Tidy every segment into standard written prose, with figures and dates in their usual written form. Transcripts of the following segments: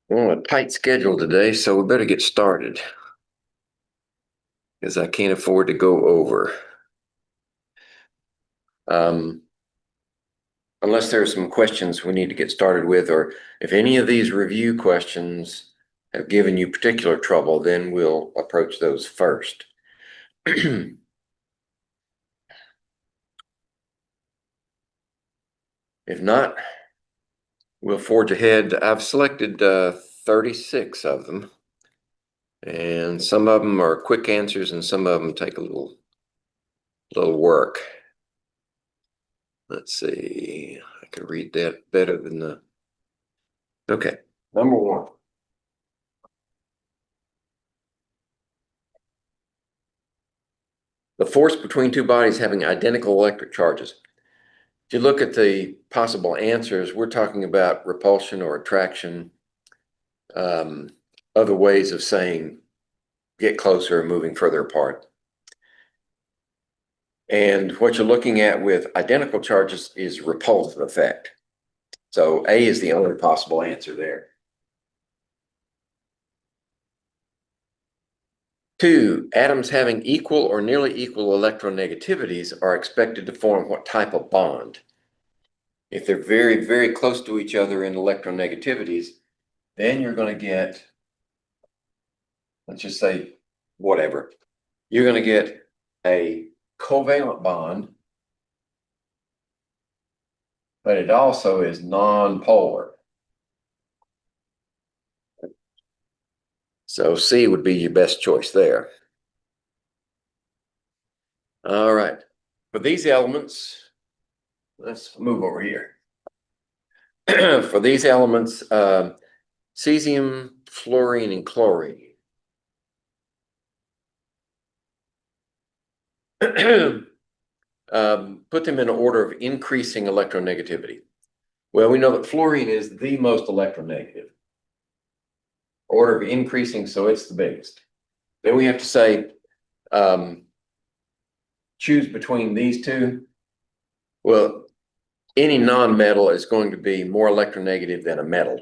Well, a tight schedule today, so we better get started because I can't afford to go over. Um, unless there's some questions we need to get started with, or if any of these review questions have given you particular trouble, then we'll approach those first. If not, we'll forge ahead. I've selected 36 of them, and some of them are quick answers and some of them take a little work. Let's see, I can read that better than the. Okay, number one. The force between two bodies having identical electric charges. If you look at the possible answers, we're talking about repulsion or attraction, other ways of saying get closer and moving further apart. And what you're looking at with identical charges is repulsive effect. So A is the only possible answer there. 2, atoms having equal or nearly equal electronegativities are expected to form what type of bond? If they're very, very close to each other in electronegativities, then you're going to get, let's just say, whatever. You're going to get a covalent bond, but it also is non-polar. So C would be your best choice there. All right. For these elements, let's move over here. For these elements, cesium, fluorine, and chlorine. Put them in order of increasing electronegativity. Well, we know that fluorine is the most electronegative. Order of increasing, so it's the biggest. Then we have to say, choose between these two. Well, any non-metal is going to be more electronegative than a metal.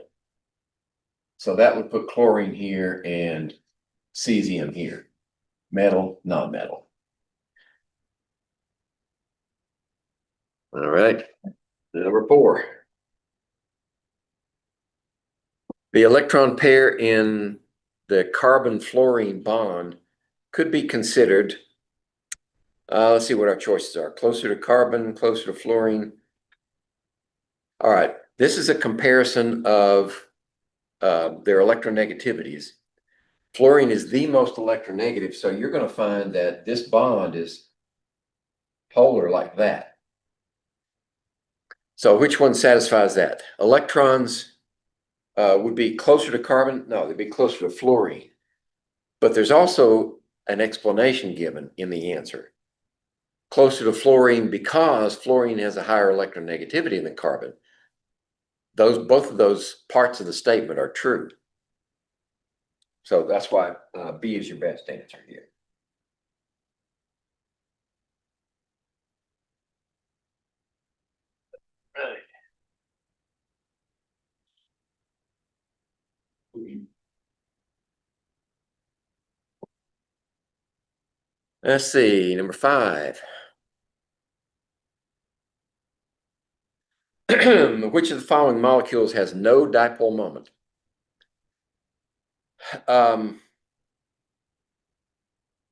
So that would put chlorine here and cesium here. Metal, non-metal. All right, number 4. The electron pair in the carbon-fluorine bond could be considered, let's see what our choices are. Closer to carbon, closer to fluorine. All right, this is a comparison of their electronegativities. Fluorine is the most electronegative, so you're going to find that this bond is polar like that. So which one satisfies that? Electrons would be closer to carbon? No, they'd be closer to fluorine. But there's also an explanation given in the answer. Closer to fluorine because fluorine has a higher electronegativity than carbon. Both of those parts of the statement are true. So that's why B is your best answer here. Right. Let's see, number 5. Which of the following molecules has no dipole moment? Now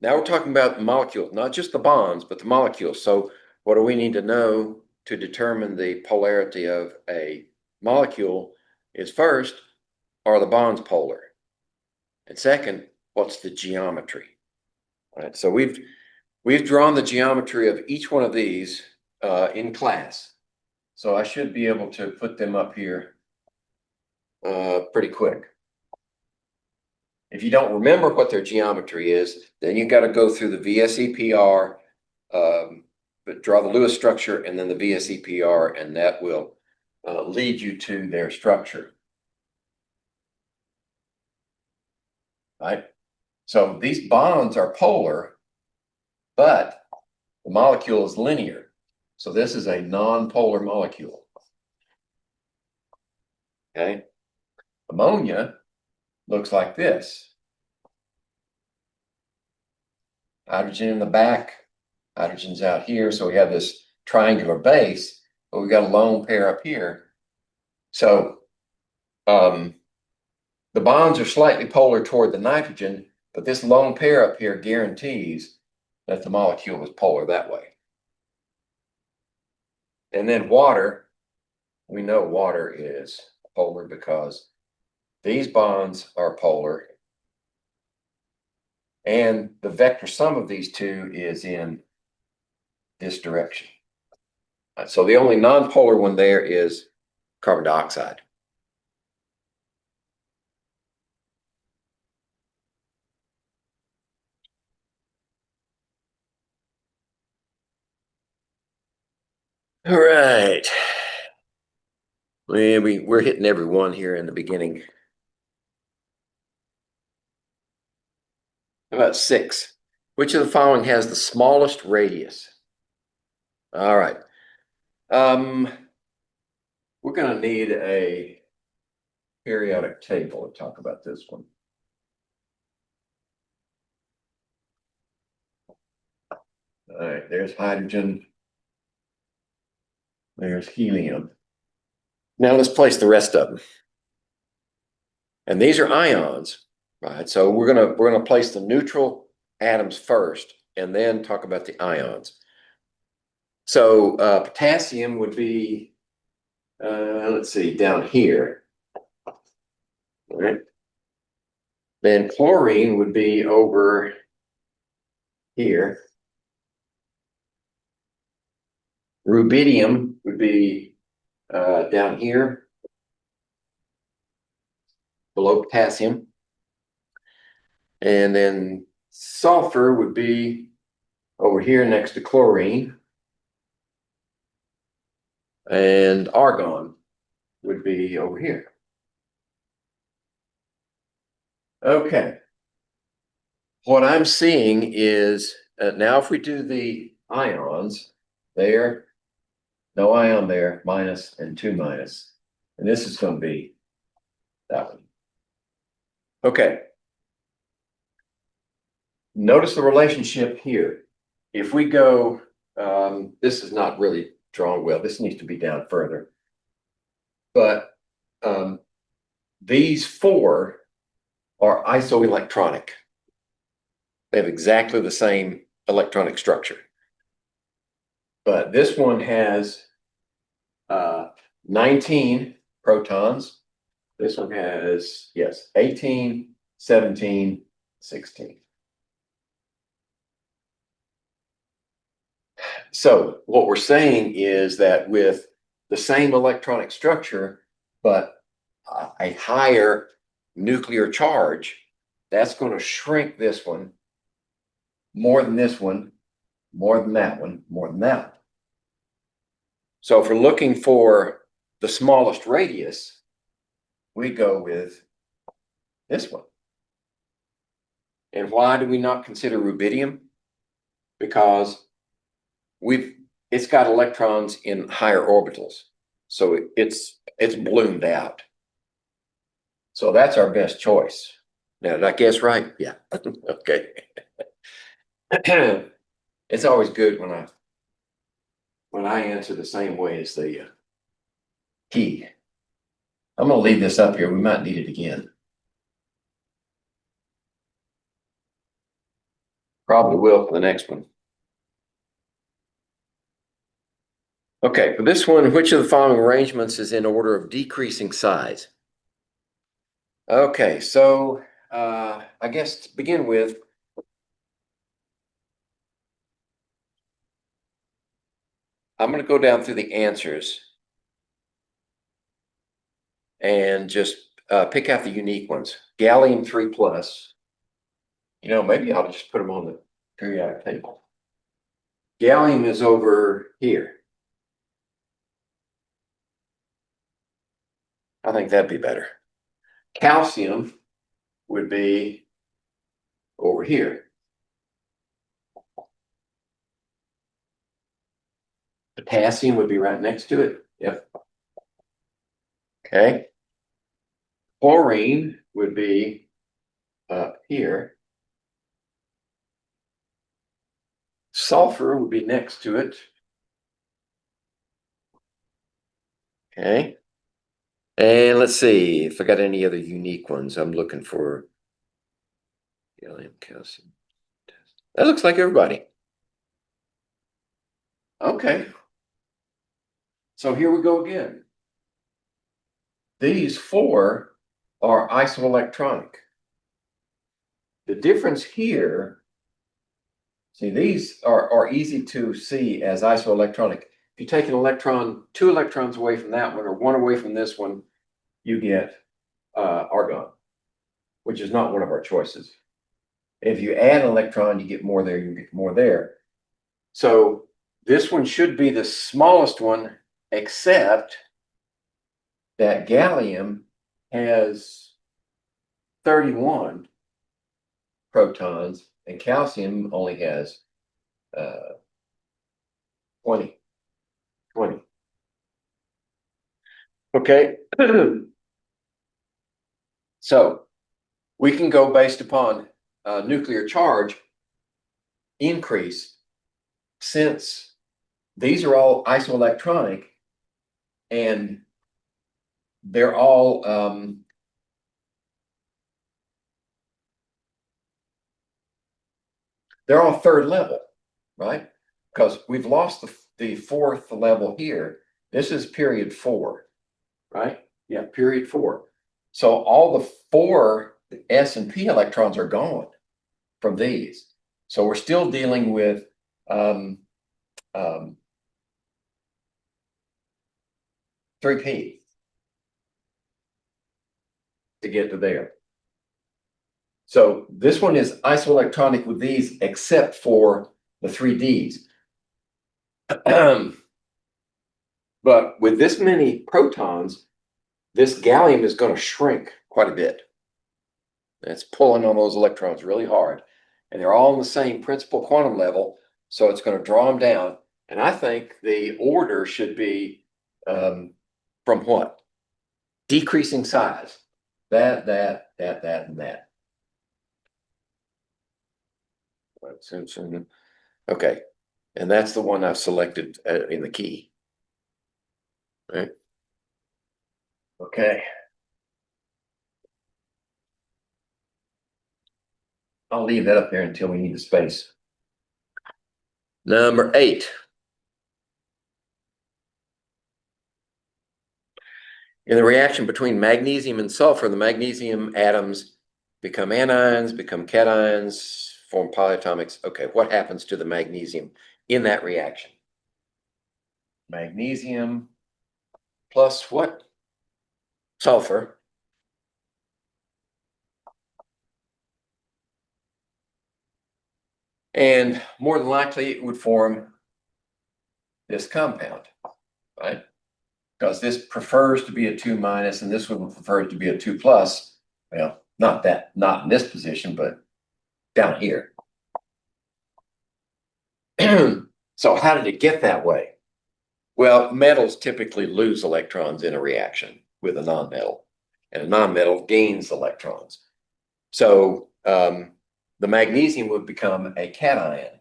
we're talking about the molecules, not just the bonds, but the molecules. So what do we need to know to determine the polarity of a molecule is first, are the bonds polar? And second, what's the geometry? All right, so we've drawn the geometry of each one of these in class. So I should be able to put them up here pretty quick. If you don't remember what their geometry is, then you've got to go through the VSEPR, but draw the Lewis structure and then the VSEPR, and that will lead you to their structure. Right? So these bonds are polar, but the molecule is linear. So this is a non-polar molecule. Okay. Ammonia looks like this. Hydrogen in the back, hydrogen's out here, so we have this triangular base, but we got a lone pair up here. So the bonds are slightly polar toward the nitrogen, but this lone pair up here guarantees that the molecule is polar that way. And then water, we know water is polar because these bonds are polar, and the vector sum of these two is in this direction. So the only nonpolar one there is carbon dioxide. All right. We're hitting every one here in the beginning. How about 6? Which of the following has the smallest radius? All right. We're going to need a periodic table to talk about this one. All right, there's hydrogen. There's helium. Now let's place the rest of them. And these are ions, right? So we're gonna place the neutral atoms first and then talk about the ions. So potassium would be, let's see, down here. All right. Then chlorine would be over here. Rubidium would be down here, below potassium. And then sulfur would be over here next to chlorine. And argon would be over here. Okay. What I'm seeing is, now if we do the ions, there, no ion there, minus and 2 minus. And this is going to be that one. Okay. Notice the relationship here. If we go, this is not really drawn well. This needs to be down further. But these 4 are isoelectronic. They have exactly the same electronic structure. But this one has 19 protons. This one has, yes, 18, 17, 16. So what we're saying is that with the same electronic structure, but a higher nuclear charge, that's going to shrink this one more than this one, more than that one, more than that one. So if we're looking for the smallest radius, we go with this one. And why do we not consider rubidium? Because it's got electrons in higher orbitals. So it's ballooned out. So that's our best choice. Now, did I guess right? Yeah. Okay. It's always good when I answer the same way as the key. I'm going to leave this up here. We might need it again. Probably will for the next one. Okay, for this one, which of the following arrangements is in order of decreasing size? Okay, so I guess to begin with, I'm going to go down through the answers and just pick out the unique ones. Gallium 3 plus. You know, maybe I'll just put them on the periodic table. Gallium is over here. I think that'd be better. Calcium would be over here. Potassium would be right next to it. Yep. Okay. Chlorine would be up here. Sulfur would be next to it. Okay. And let's see if I got any other unique ones. I'm looking for gallium, calcium. That looks like everybody. Okay. So here we go again. These four are isoelectronic. The difference here, see, these are easy to see as isoelectronic. If you take an electron, two electrons away from that one or one away from this one, you get argon, which is not one of our choices. If you add an electron, you get more there, you get more there. So this one should be the smallest one, except that gallium has 31 protons and calcium only has 20. Okay. So we can go based upon nuclear charge increase, since these are all isoelectronic and they're all third level, right? Because we've lost the fourth level here. This is period 4, right? Yeah, period 4. So all the 4 S and P electrons are gone from these. So we're still dealing with 3P to get to there. So this one is isoelectronic with these, except for the 3Ds. But with this many protons, this gallium is going to shrink quite a bit. It's pulling on those electrons really hard. And they're all on the same principal quantum level, so it's going to draw them down. And I think the order should be from what? Decreasing size. That, and that. Okay. And that's the one I've selected in the key. Right? Okay. I'll leave that up there until we need the space. Number 8. In the reaction between magnesium and sulfur, the magnesium atoms become anions, become cations, form polyatomics. Okay, what happens to the magnesium in that reaction? Magnesium plus what? Sulfur. And more than likely it would form this compound, right? Because this prefers to be a 2 minus and this one prefers to be a 2 plus. Well, not in this position, but down here. So how did it get that way? Well, metals typically lose electrons in a reaction with a nonmetal, and a nonmetal gains electrons. So the magnesium would become a cation,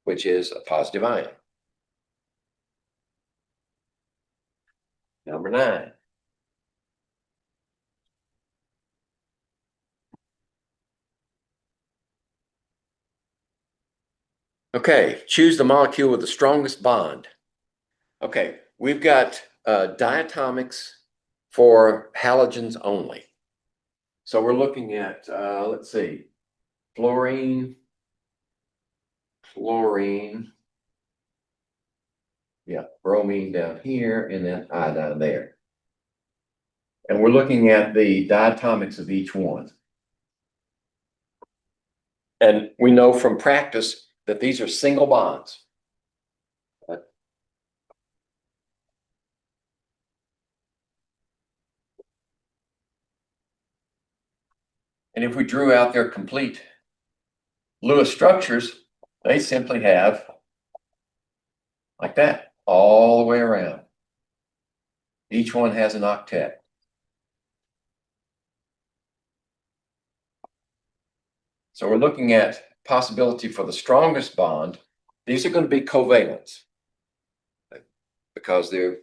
which is a positive ion. Number 9. Okay, choose the molecule with the strongest bond. Okay, we've got diatomics for halogens only. So we're looking at, let's see, fluorine, yeah, bromine down here, and then iodine there. And we're looking at the diatomics of each one. And we know from practice that these are single bonds. And if we drew out their complete Lewis structures, they simply have like that all the way around. Each one has an octet. So we're looking at possibility for the strongest bond. These are going to be covalents because they're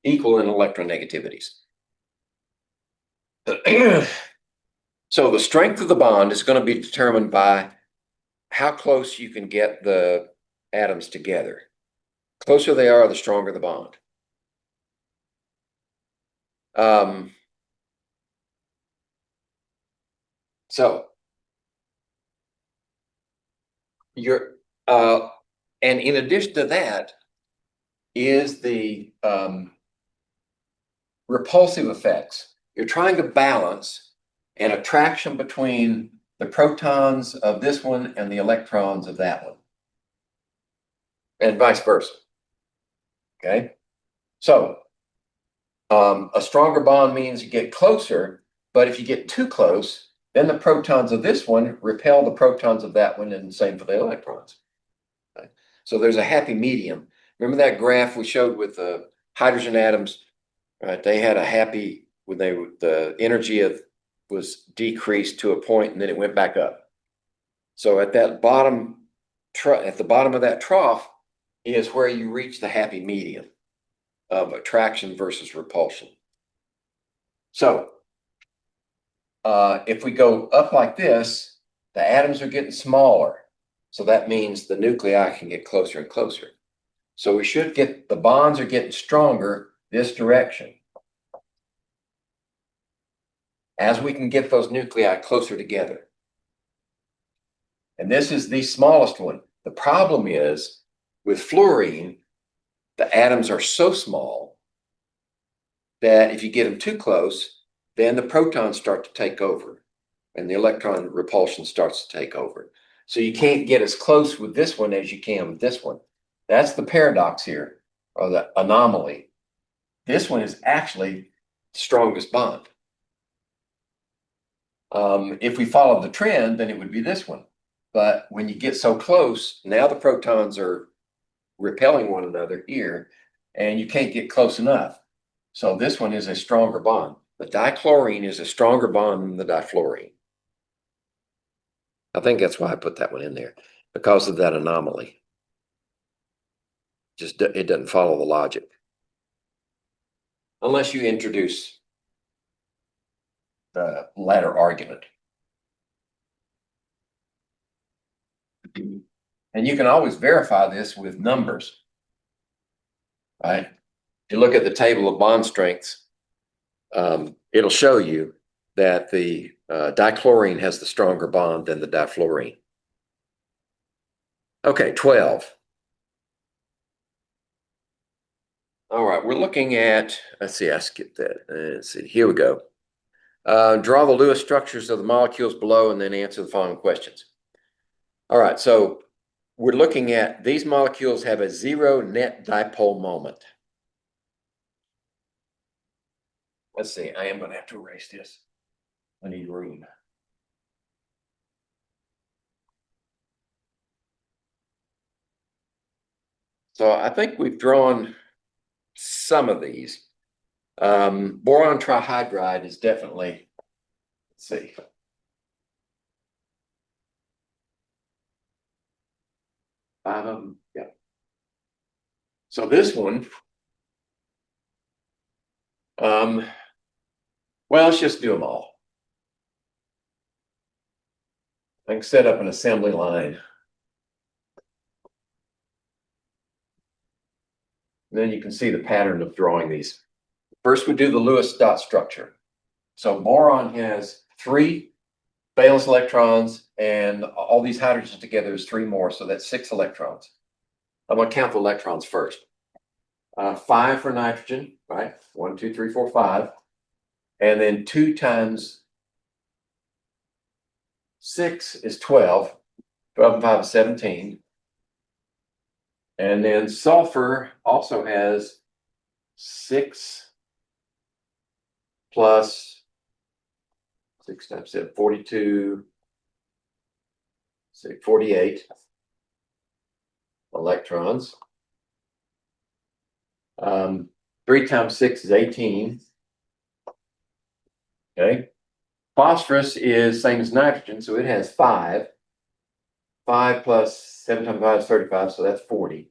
equal in electronegativities. So the strength of the bond is going to be determined by how close you can get the atoms together. Closer they are, the stronger the bond. So you're and in addition to that is the repulsive effects. You're trying to balance an attraction between the protons of this one and the electrons of that one, and vice versa. Okay, so a stronger bond means you get closer, but if you get too close, then the protons of this one repel the protons of that one, and the same for the electrons. Okay? So there's a happy medium. Remember that graph we showed with the hydrogen atoms? Right, they had a happy when the energy was decreased to a point, and then it went back up. So at that bottom, at the bottom of that trough is where you reach the happy medium of attraction versus repulsion. So if we go up like this, the atoms are getting smaller. So that means the nuclei can get closer and closer. So we should get, the bonds are getting stronger this direction as we can get those nuclei closer together. And this is the smallest one. The problem is with fluorine, the atoms are so small that if you get them too close, then the protons start to take over and the electron repulsion starts to take over. So you can't get as close with this one as you can with this one. That's the paradox here, or the anomaly. This one is actually the strongest bond. If we follow the trend, then it would be this one. But when you get so close, now the protons are repelling one another here, and you can't get close enough. So this one is a stronger bond. The dichlorine is a stronger bond than the difluorine. I think that's why I put that one in there, because of that anomaly. Just it doesn't follow the logic. Unless you introduce the latter argument. And you can always verify this with numbers, right? If you look at the table of bond strengths, it'll show you that the dichlorine has the stronger bond than the difluorine. Okay, 12. All right, we're looking at, let's see, I skipped that. Let's see, here we go. Draw the Lewis structures of the molecules below and then answer the following questions. All right, so we're looking at these molecules have a zero net dipole moment. Let's see, I am going to have to erase this. I need room. So I think we've drawn some of these. Boron trihydride is definitely, let's see. Yeah. So this one, well, let's just do them all. I can set up an assembly line. And then you can see the pattern of drawing these. First, we do the Lewis dot structure. So boron has 3 valence electrons, and all these hydrogens together is 3 more, so that's 6 electrons. I'm going to count the electrons first. 5 for nitrogen, right? 1, 2, 3, 4, 5. And then 2 times 6 is 12. 12 and 5 is 17. And then sulfur also has 6 plus 6 times 7, 42, 6, 48 electrons. 3 times 6 is 18. Okay. Phosphorus is same as nitrogen, so it has 5. 5 plus 7 times 5 is 35, so that's 40.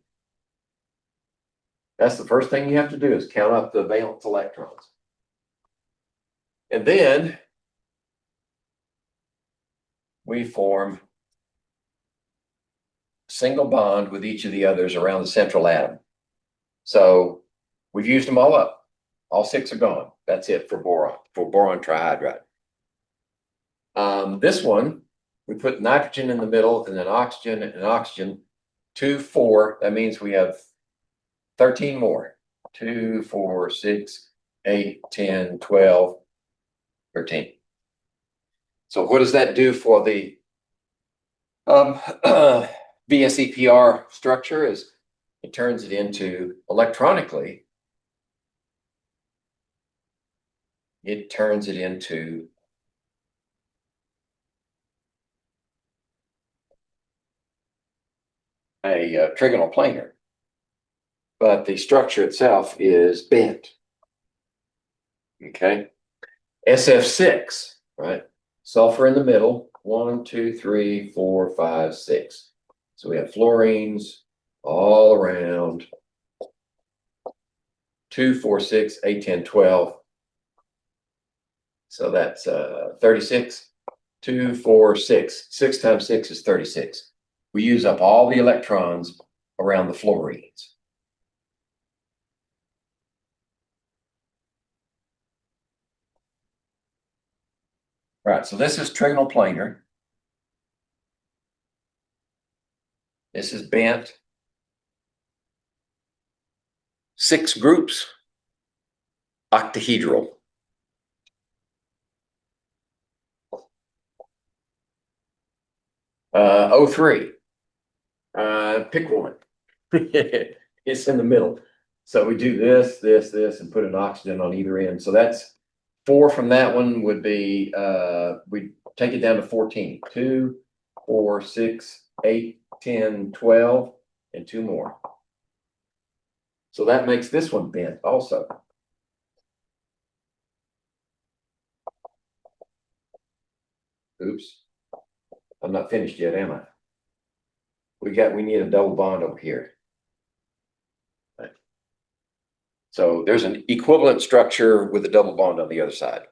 That's the first thing you have to do is count up the valence electrons. And then we form a single bond with each of the others around the central atom. So we've used them all up. All 6 are gone. That's it for boron trihydride. This one, we put nitrogen in the middle and then oxygen and oxygen. 2, 4. That means we have 13 more. 2, 4, 6, 8, 10, 12, 13. So what does that do for the VSEPR structure? Is it turns it into electronically, it turns it into a trigonal planar, but the structure itself is bent. Okay, SF6, right? Sulfur in the middle. 1, 2, 3, 4, 5, 6. So we have fluorines all around. 2, 4, 6, 8, 10, 12. So that's 36. 2, 4, 6. 6 times 6 is 36. We use up all the electrons around the fluorines. Right, so this is trigonal planar. This is bent. 6 groups, octahedral. O3. Pick one. It's in the middle. So we do this, this, this, and put an oxygen on either end. So that's 4 from that one would be, we take it down to 14. 2, 4, 6, 8, 10, 12, and 2 more. So that makes this one bent also. Oops. I'm not finished yet, am I? We need a double bond over here. Right. So there's an equivalent structure with a double bond on the other side.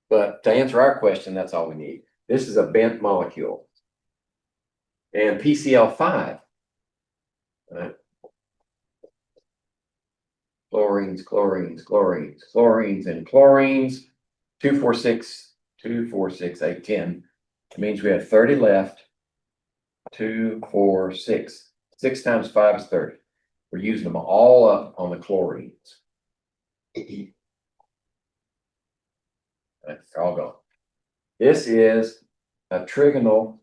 But to answer our question, that's all we need. This is a bent molecule. And PCl5, right? Chlorines, chlorines, chlorines, chlorines, and chlorines. 2, 4, 6, 2, 4, 6, 8, 10. It means we have 30 left. 2, 4, 6. 6 times 5 is 30. We're using them all up on the chlorines. Right, they're all gone. This is a trigonal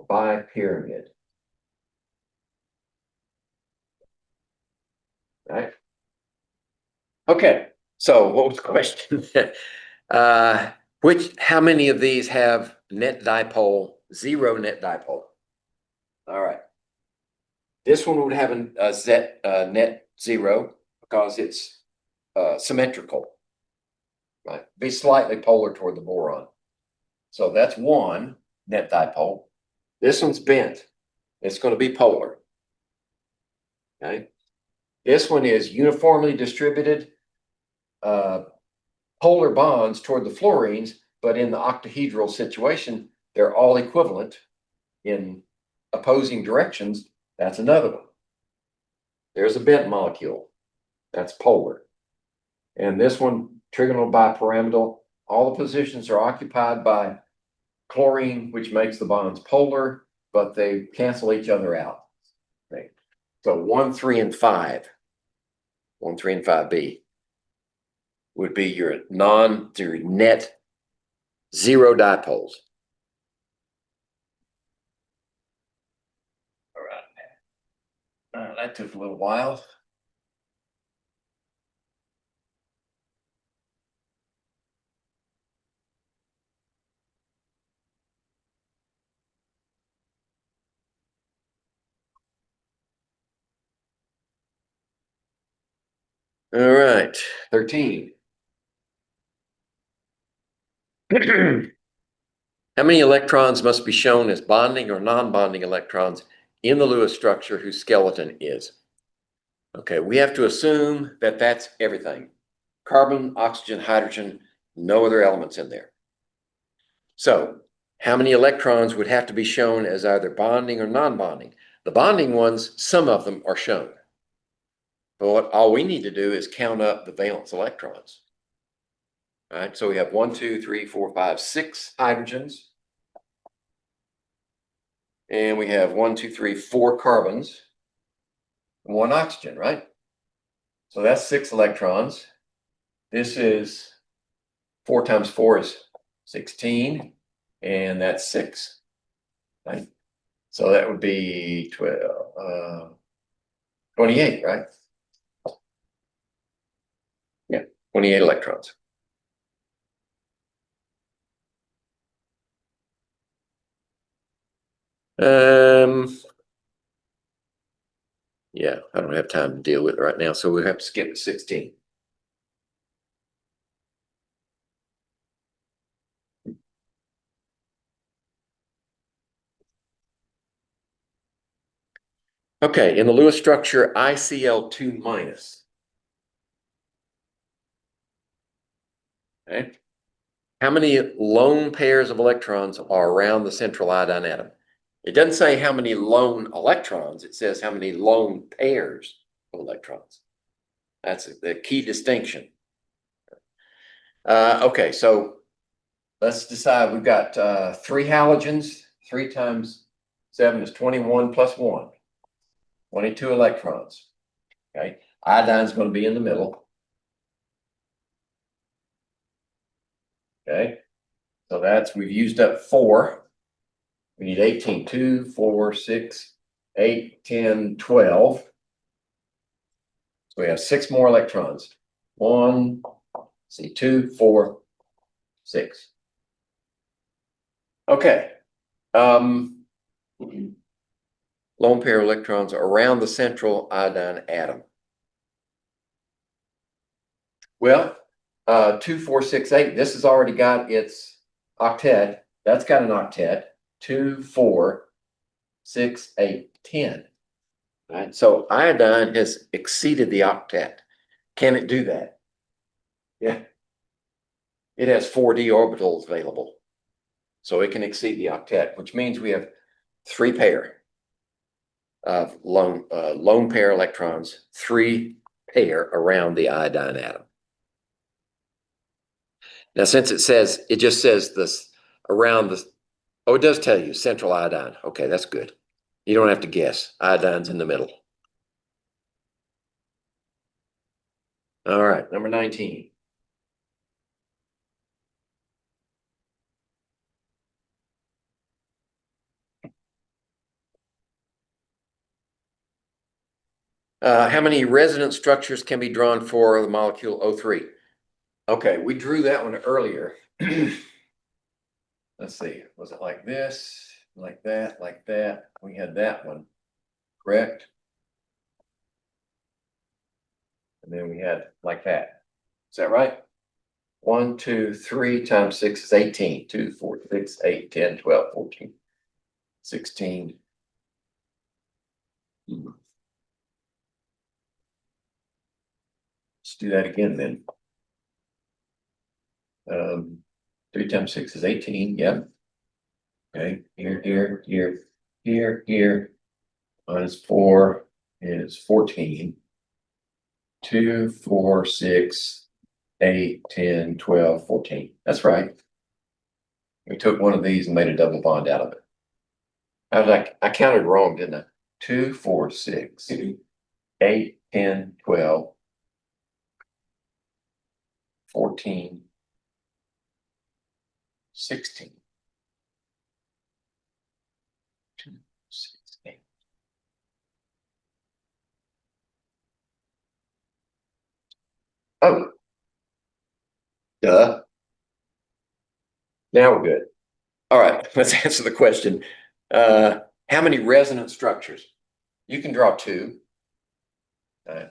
bipyramid. Right? Okay, so what was the question? How many of these have net dipole, 0 net dipole? All right. This one would have a net 0 because it's symmetrical, right? Be slightly polar toward the boron. So that's 1 net dipole. This one's bent. It's going to be polar. Okay. This one is uniformly distributed polar bonds toward the fluorines, but in the octahedral situation, they're all equivalent in opposing directions. That's another one. There's a bent molecule. That's polar. And this one, trigonal bipyramidal, all the positions are occupied by chlorine, which makes the bonds polar, but they cancel each other out. Okay. So 1, 3, and 5, 1, 3, and 5b would be your net 0 dipoles. All right. That took a little while. All right, 13. How many electrons must be shown as bonding or non-bonding electrons in the Lewis structure whose skeleton is? Okay, we have to assume that that's everything. Carbon, oxygen, hydrogen, no other elements in there. So how many electrons would have to be shown as either bonding or non-bonding? The bonding ones, some of them are shown. But all we need to do is count up the valence electrons. All right, so we have 1, 2, 3, 4, 5, 6 hydrogens. And we have 1, 2, 3, 4 carbons and 1 oxygen, right? So that's 6 electrons. This is 4 times 4 is 16, and that's 6, right? So that would be 28, right? Yeah, 28 electrons. Yeah, I don't have time to deal with it right now, so we'll have to skip to 16. Okay, in the Lewis structure, ICl2 minus. Okay. How many lone pairs of electrons are around the central iodine atom? It doesn't say how many lone electrons, it says how many lone pairs of electrons. That's the key distinction. Okay, so let's decide. We've got 3 halogens. 3 times 7 is 21 plus 1. 22 electrons. Okay, iodine's going to be in the middle. Okay, so we've used up 4. We need 18. 2, 4, 6, 8, 10, 12. So we have 6 more electrons. 1, see, 2, 4, 6. Okay. Lone pair electrons around the central iodine atom. Well, 2, 4, 6, 8. This has already got its octet. That's got an octet. 2, 4, 6, 8, 10. Right? So iodine has exceeded the octet. Can it do that? Yeah. It has 4d orbitals available. So it can exceed the octet, which means we have 3 pair of lone pair electrons, 3 pair around the iodine atom. Now, since it just says this around the, oh, it does tell you central iodine. Okay, that's good. You don't have to guess. Iodine's in the middle. All right, number 19. How many resonance structures can be drawn for the molecule O3? Okay, we drew that one earlier. Let's see, was it like this, like that, like that? We had that one, correct? And then we had like that. Is that right? 1, 2, 3 times 6 is 18. 2, 4, 6, 8, 10, 12, 14, 16. Let's do that again then. 3 times 6 is 18. Yep. Okay. Here. Minus 4 is 14. 2, 4, 6, 8, 10, 12, 14. That's right. We took one of these and made a double bond out of it. I counted wrong, didn't I? 2, 4, 6, 8, 10, 12, 14, 16. 2, 6, 8. Oh, duh. Now we're good. All right, let's answer the question. How many resonance structures? You can draw 2,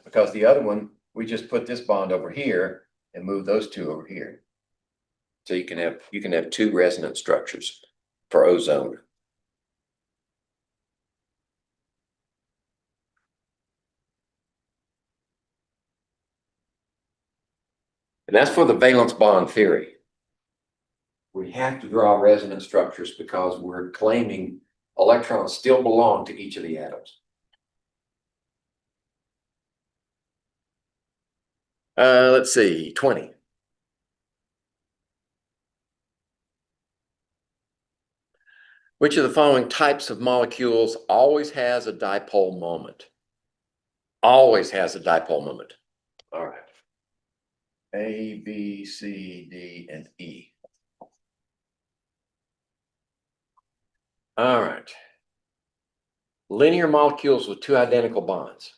because the other one we just put this bond over here and move those two over here. So you can have two resonance structures for ozone. And that's for the valence bond theory. We have to draw resonance structures because we're claiming electrons still belong to each of the atoms. Let's see, 20. Which of the following types of molecules always has a dipole moment? Always has a dipole moment. All right. A, B, C, D, and E. All right. Linear molecules with two identical bonds.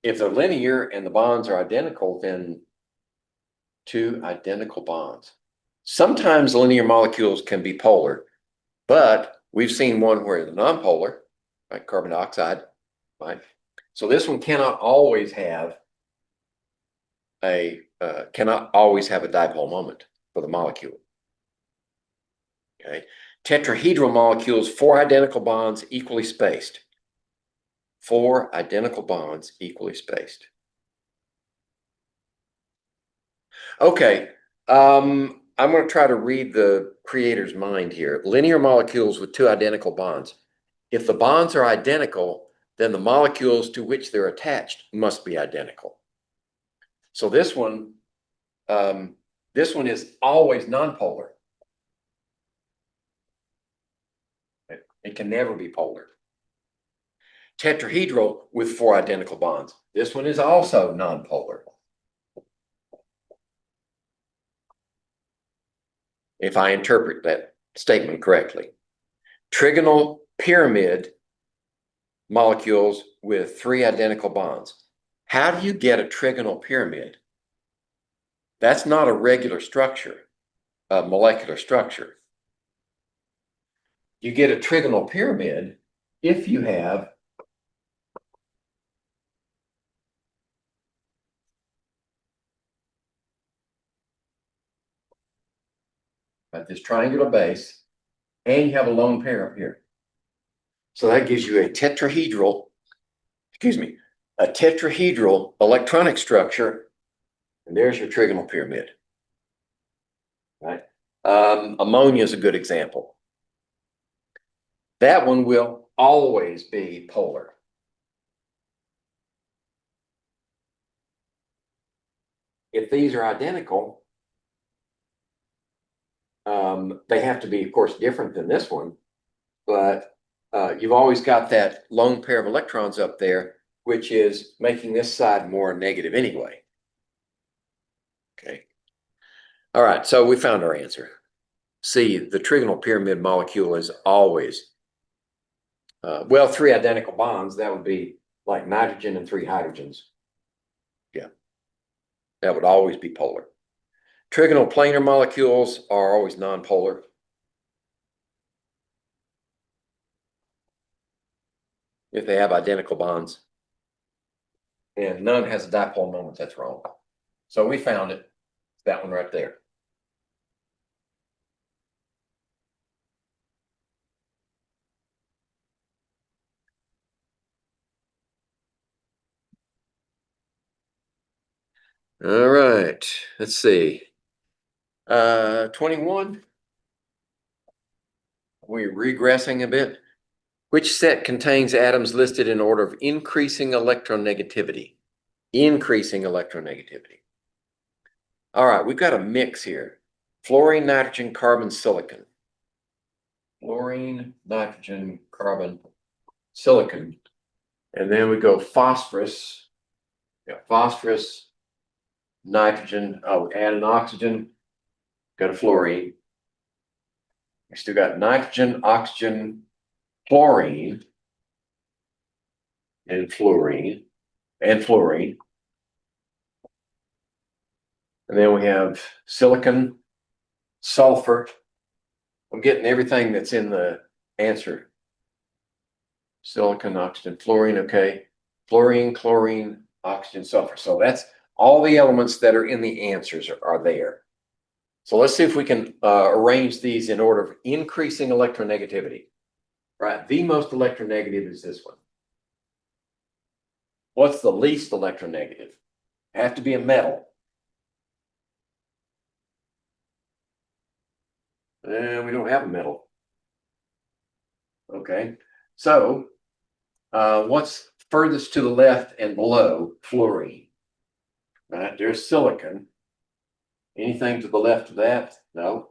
If they're linear and the bonds are identical, then two identical bonds. Sometimes linear molecules can be polar, but we've seen one where the nonpolar, like carbon dioxide, right? So this one cannot always have a dipole moment for the molecule. Okay, tetrahedral molecules, four identical bonds equally spaced. Four identical bonds equally spaced. Okay, I'm going to try to read the creator's mind here. Linear molecules with two identical bonds. If the bonds are identical, then the molecules to which they're attached must be identical. So this one is always nonpolar. It can never be polar. Tetrahedral with four identical bonds. This one is also nonpolar. If I interpret that statement correctly. Trigonal pyramid molecules with three identical bonds. How do you get a trigonal pyramid? That's not a regular structure, a molecular structure. You get a trigonal pyramid if you have this triangular base and you have a lone pair up here. So that gives you a tetrahedral electronic structure, and there's your trigonal pyramid. Right? Ammonia is a good example. That one will always be polar. If these are identical, they have to be, of course, different than this one, but you've always got that lone pair of electrons up there, which is making this side more negative anyway. Okay. All right, so we found our answer. C, the trigonal pyramid molecule is always, well, three identical bonds. That would be like nitrogen and three hydrogens. Yeah, that would always be polar. Trigonal planar molecules are always nonpolar. If they have identical bonds. And none has a dipole moment, that's wrong. So we found it, that one right there. All right, let's see. 21. We're regressing a bit. Which set contains atoms listed in order of increasing electronegativity? Increasing electronegativity. All right, we've got a mix here. Fluorine, nitrogen, carbon, silicon. Fluorine, nitrogen, carbon, silicon. And then we go phosphorus. Yeah, phosphorus, nitrogen. Oh, we add an oxygen. Got a fluorine. We still got nitrogen, oxygen, chlorine, and fluorine, and fluorine. And then we have silicon, sulfur. I'm getting everything that's in the answer. Silicon, oxygen, fluorine, okay. Fluorine, chlorine, oxygen, sulfur. So that's all the elements that are in the answers are there. So let's see if we can arrange these in order of increasing electronegativity. Right, the most electronegative is this one. What's the least electronegative? Have to be a metal. And we don't have a metal. Okay, so what's furthest to the left and below fluorine? Right, there's silicon. Anything to the left of that? No.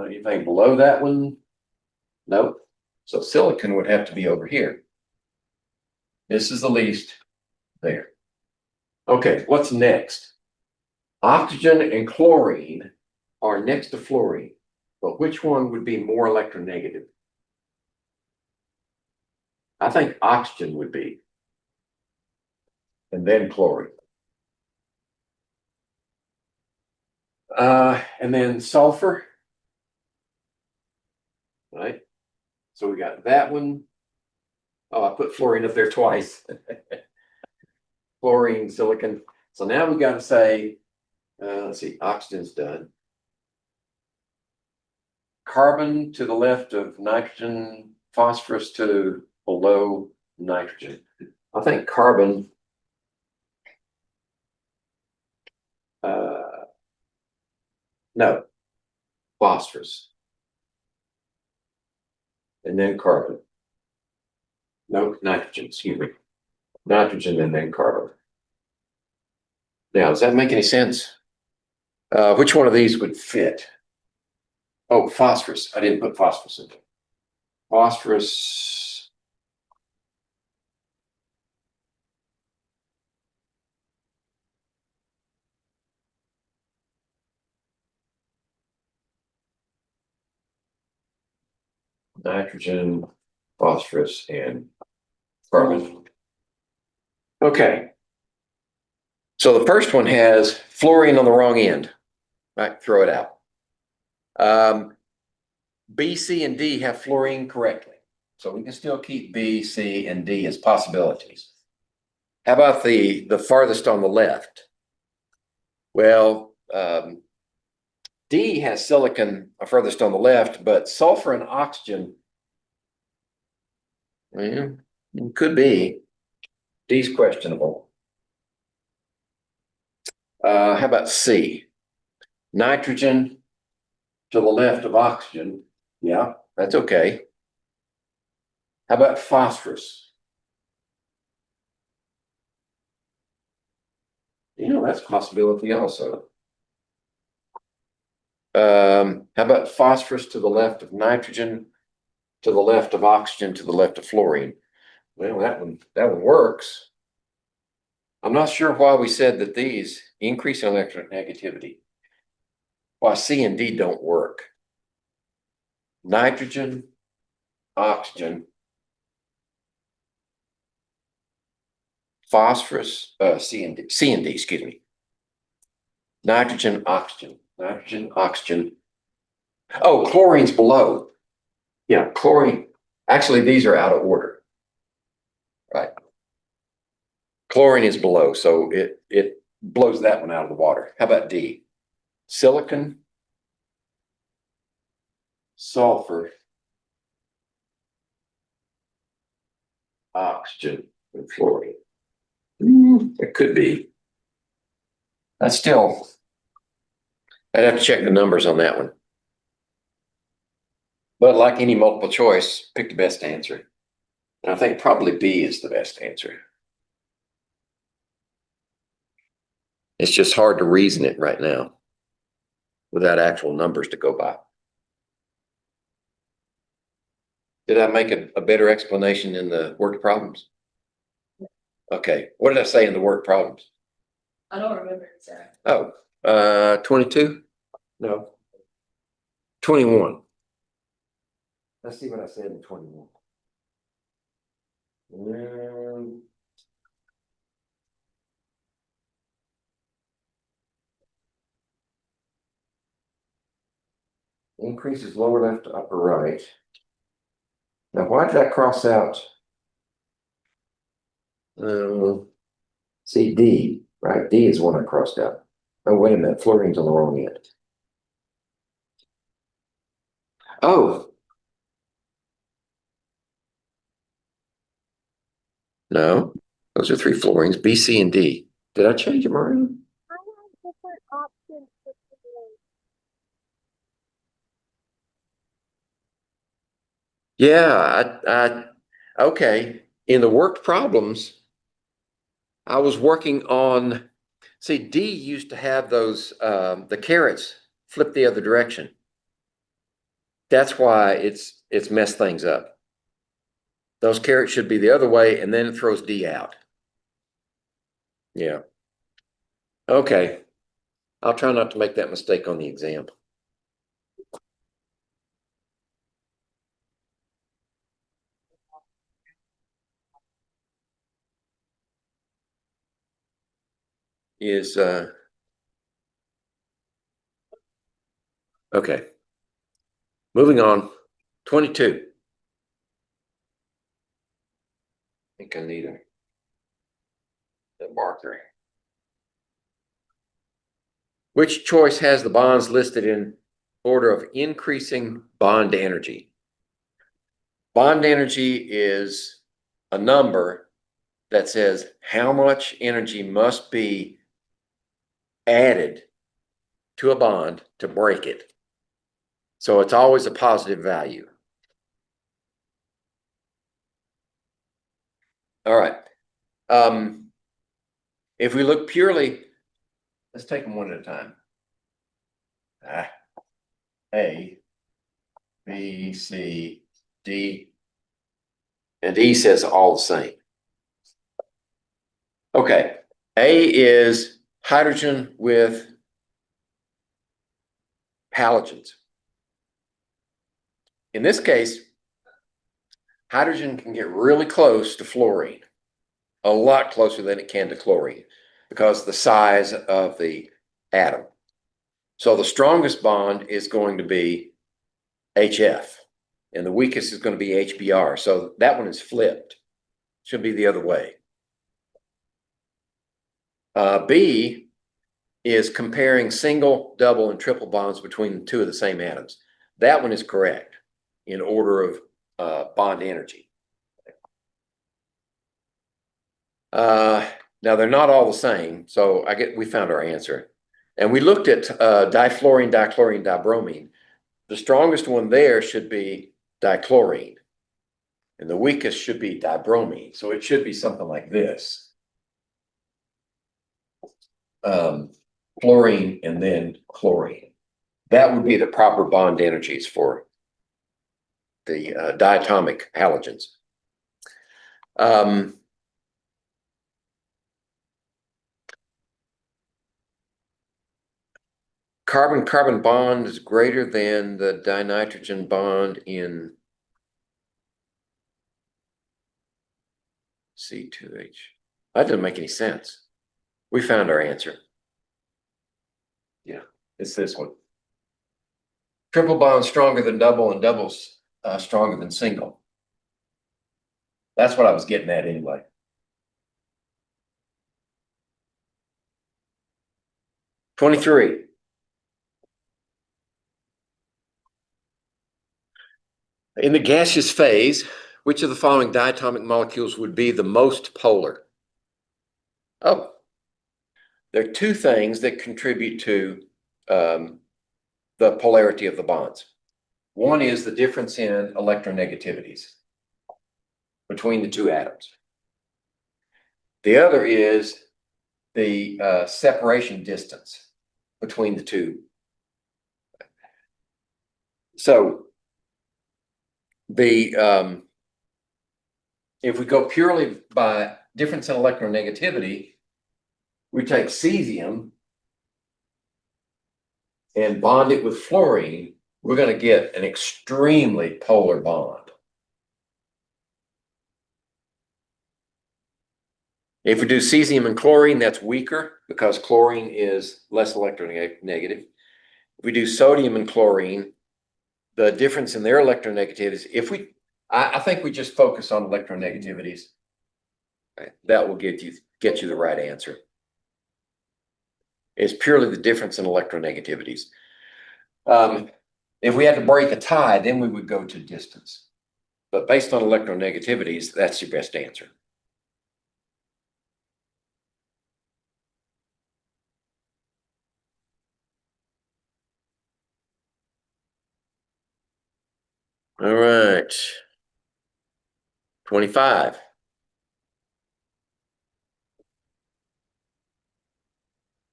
Anything below that one? Nope. So silicon would have to be over here. This is the least there. Okay, what's next? Oxygen and chlorine are next to fluorine, but which one would be more electronegative? I think oxygen would be, and then chlorine. And then sulfur, right? So we got that one. Oh, I put fluorine up there twice. Fluorine, silicon. So now we got to say, let's see, oxygen's done. Carbon to the left of nitrogen, phosphorus to below nitrogen. I think carbon, no, phosphorus. And then carbon. No, nitrogen, excuse me. Nitrogen and then carbon. Now, does that make any sense? Which one of these would fit? Oh, phosphorus. I didn't put phosphorus in there. Phosphorus. Nitrogen, phosphorus, and carbon. Okay. So the first one has fluorine on the wrong end. Right, throw it out. B, C, and D have fluorine correctly. So we can still keep B, C, and D as possibilities. How about the farthest on the left? Well, D has silicon furthest on the left, but sulfur and oxygen, well, could be. D's questionable. How about C? Nitrogen to the left of oxygen. Yeah, that's okay. How about phosphorus? That's a possibility also. How about phosphorus to the left of nitrogen, to the left of oxygen, to the left of fluorine? Well, that one works. I'm not sure why we said that these increase in electronegativity. Why C and D don't work. Nitrogen, oxygen, phosphorus, C and D, excuse me. Nitrogen, oxygen. Oh, chlorine's below. Yeah, chlorine. Actually, these are out of order. Right. Chlorine is below, so it blows that one out of the water. How about D? Silicon, sulfur, oxygen, and fluorine. It could be. That's still, I'd have to check the numbers on that one. But like any multiple choice, pick the best answer. And I think probably B is the best answer. It's just hard to reason it right now without actual numbers to go by. Did I make a better explanation in the worked problems? Okay, what did I say in the worked problems? I don't remember exactly. Oh, 22? No. 21. Let's see what I said in 21. Increases lower left to upper right. Now, why did I cross out? See, D, right? D is one I crossed out. Oh, wait a minute, fluorine's on the wrong end. Oh. No, those are three fluorines, B, C, and D. Did I change them already? I have different options for today. Yeah, okay. In the worked problems, I was working on, see, D used to have those, the carets flip the other direction. That's why it's messed things up. Those carets should be the other way, and then it throws D out. Yeah. Okay. I'll try not to make that mistake on the exam. Is, okay. Moving on. 22. I think I need a marker. Which choice has the bonds listed in order of increasing bond energy? Bond energy is a number that says how much energy must be added to a bond to break it. So it's always a positive value. All right. If we look purely, let's take them one at a time. A, B, C, D, and E says all the same. Okay, A is hydrogen with halogens. In this case, hydrogen can get really close to fluorine, a lot closer than it can to chlorine because of the size of the atom. So the strongest bond is going to be HF, and the weakest is going to be HBr. So that one is flipped. Should be the other way. B is comparing single, double, and triple bonds between two of the same atoms. That one is correct in order of bond energy. Now they're not all the same, so we found our answer. And we looked at difluorine, dichlorine, dibromine. The strongest one there should be dichlorine, and the weakest should be dibromine. So it should be something like this. Fluorine and then chlorine. That would be the proper bond energies for the diatomic halogens. Carbon-carbon bond is greater than the dinitrogen bond in C2H. That doesn't make any sense. We found our answer. Yeah, it's this one. Triple bond stronger than double, and double's stronger than single. That's what I was getting at anyway. '23. In the gaseous phase, which of the following diatomic molecules would be the most polar? Oh, there are two things that contribute to the polarity of the bonds. One is the difference in electronegativities between the two atoms. The other is the separation distance between the two. So if we go purely by difference in electronegativity, we take cesium and bond it with fluorine, we're going to get an extremely polar bond. If we do cesium and chlorine, that's weaker because chlorine is less electronegative. If we do sodium and chlorine, the difference in their electronegativity is if we I think we just focus on electronegativities. Right, that will get you the right answer. It's purely the difference in electronegativities. If we had to break a tie, then we would go to distance. But based on electronegativities, that's your best answer. All right. 25.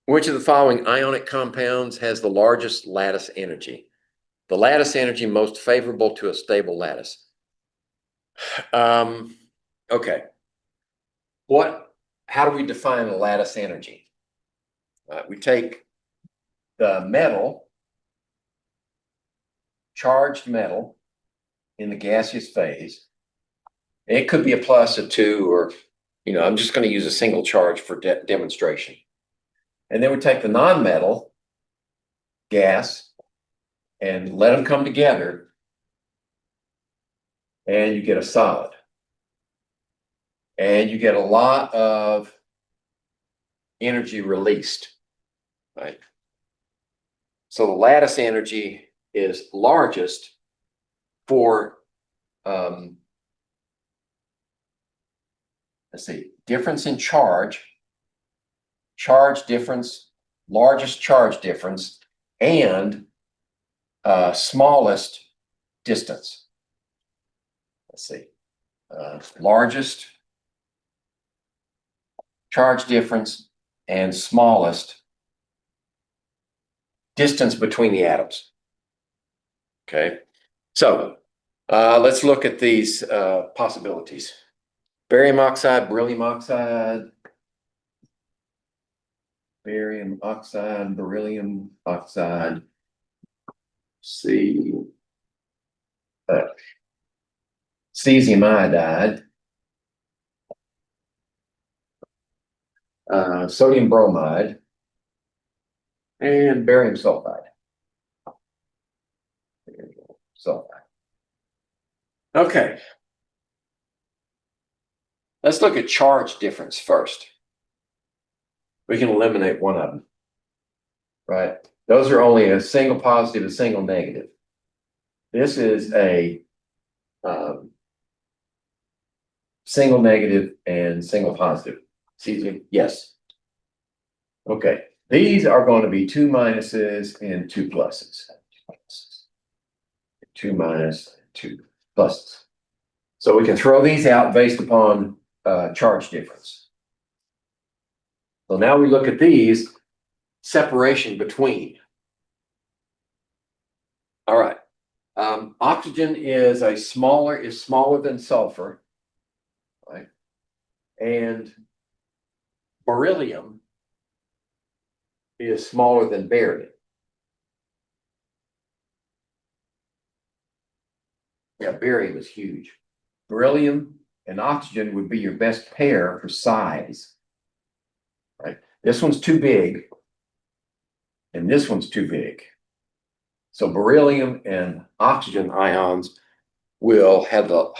Which of the following ionic compounds has the largest lattice energy? The lattice energy most favorable to a stable lattice. Okay. How do we define a lattice energy? We take the metal, charged metal in the gaseous phase. It could be a plus, a 2, or, I'm just going to use a single charge for demonstration. And then we take the non-metal gas and let them come together, and you get a solid. And you get a lot of energy released, right? So the lattice energy is largest for, let's see, difference in charge difference, largest charge difference, and smallest distance. Let's see, largest charge difference and smallest distance between the atoms. Okay, so let's look at these possibilities. Barium oxide, beryllium oxide, barium oxide, beryllium oxide, cesium iodide, sodium bromide, and barium sulfide. Okay. Let's look at charge difference first. We can eliminate one of them, right? Those are only a single positive, a single negative. This is a single negative and single positive. Cesium, yes. Okay, these are going to be 2 minuses and 2 pluses. 2 minus, 2 pluses. So we can throw these out based upon charge difference. So now we look at these, separation between. All right. Oxygen is smaller than sulfur, right? And beryllium is smaller than barium. Yeah, barium is huge. Beryllium and oxygen would be your best pair for size, right? This one's too big, and this one's too big. So beryllium and oxygen ions will have the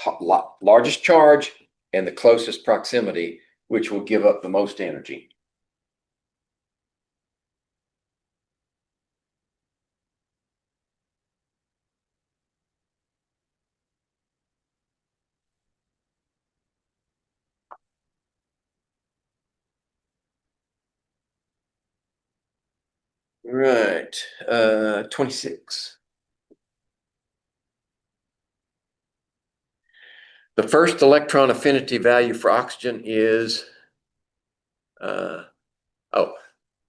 largest charge and the closest proximity, which will give up the most energy. Right, 26. The first electron affinity value for oxygen is, we'll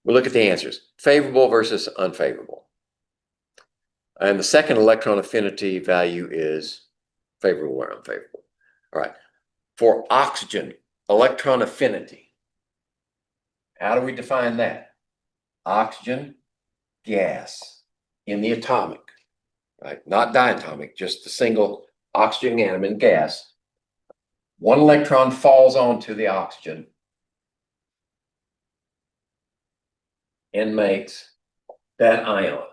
look at the answers. Favorable versus unfavorable. And the second electron affinity value is favorable or unfavorable. All right, for oxygen, electron affinity. How do we define that? Oxygen, gas in the atomic, right? Not diatomic, just the single oxygen atom in gas. One electron falls onto the oxygen and makes that ion.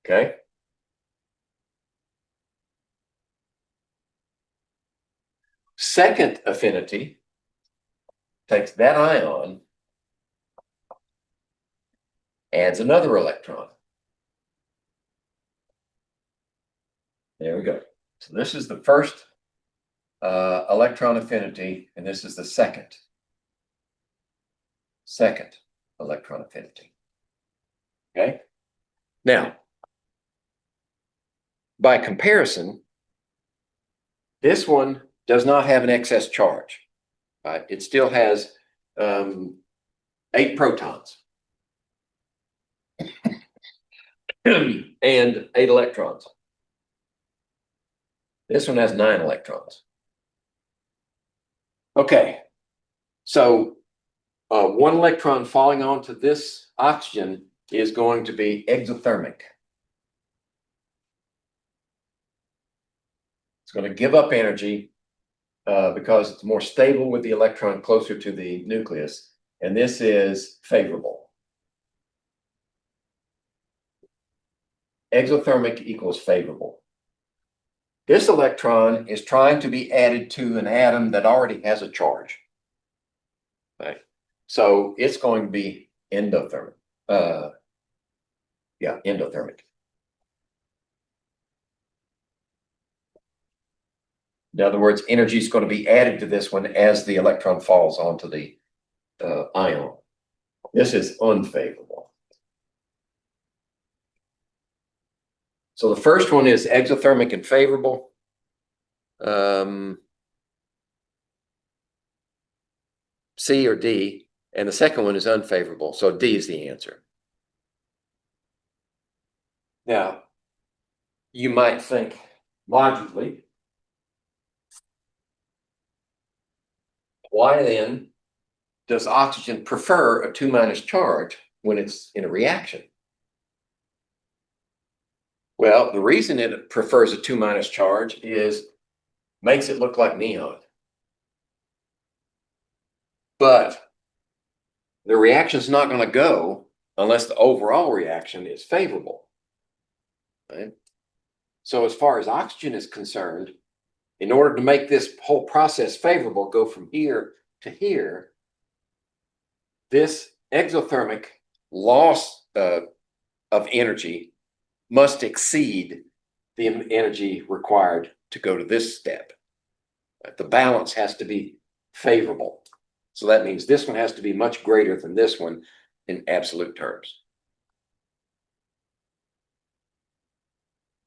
Okay? second affinity takes that ion, adds another electron. There we go. So this is the first electron affinity, and this is the second electron affinity. Okay. Now, by comparison, this one does not have an excess charge. Right? It still has 8 protons and 8 electrons. This one has 9 electrons. Okay, so 1 electron falling onto this oxygen is going to be exothermic. It's going to give up energy because it's more stable with the electron closer to the nucleus, and this is favorable. Exothermic equals favorable. This electron is trying to be added to an atom that already has a charge. Right? So it's going to be endothermic. Endothermic. In other words, energy is going to be added to this one as the electron falls onto the ion. This is unfavorable. So the first one is exothermic and favorable. C or D, and the second one is unfavorable. So D is the answer. Now, you might think logically, why then does oxygen prefer a 2- charge when it's in a reaction? Well, the reason it prefers a 2- charge is makes it look like neon. But the reaction is not going to go unless the overall reaction is favorable. Right? So as far as oxygen is concerned, in order to make this whole process favorable, go from here to here, this exothermic loss of energy must exceed the energy required to go to this step. The balance has to be favorable. So that means this one has to be much greater than this one in absolute terms.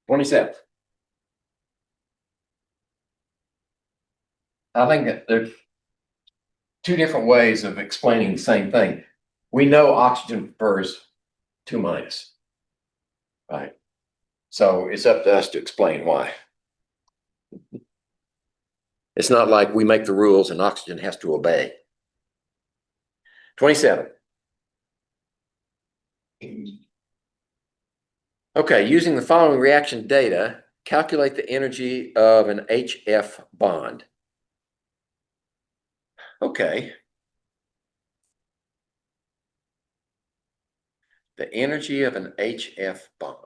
27. I think that there's 2 different ways of explaining the same thing. We know oxygen prefers 2-. Right? So it's up to us to explain why. It's not like we make the rules and oxygen has to obey. 27. Okay, using the following reaction data, calculate the energy of an HF bond. Okay. The energy of an HF bond.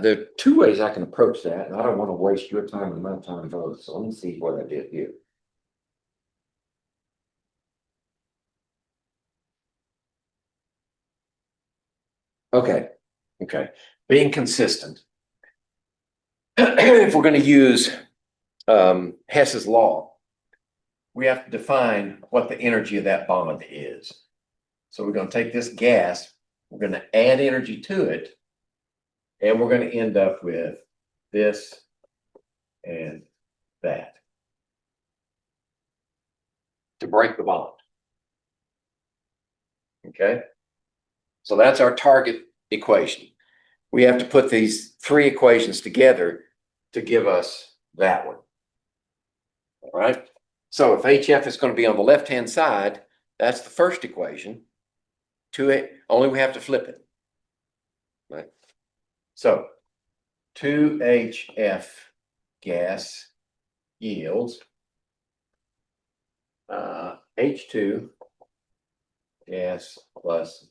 There are 2 ways I can approach that, and I don't want to waste your time and my time both. So let me see what I did here. Okay. Being consistent. If we're going to use Hess's law, we have to define what the energy of that bond is. So we're going to take this gas, we're going to add energy to it, and we're going to end up with this and that to break the bond. Okay? So that's our target equation. We have to put these 3 equations together to give us that one. All right? So if HF is going to be on the left-hand side, that's the first equation. Only we have to flip it. Right? So 2HF gas yields H2 gas plus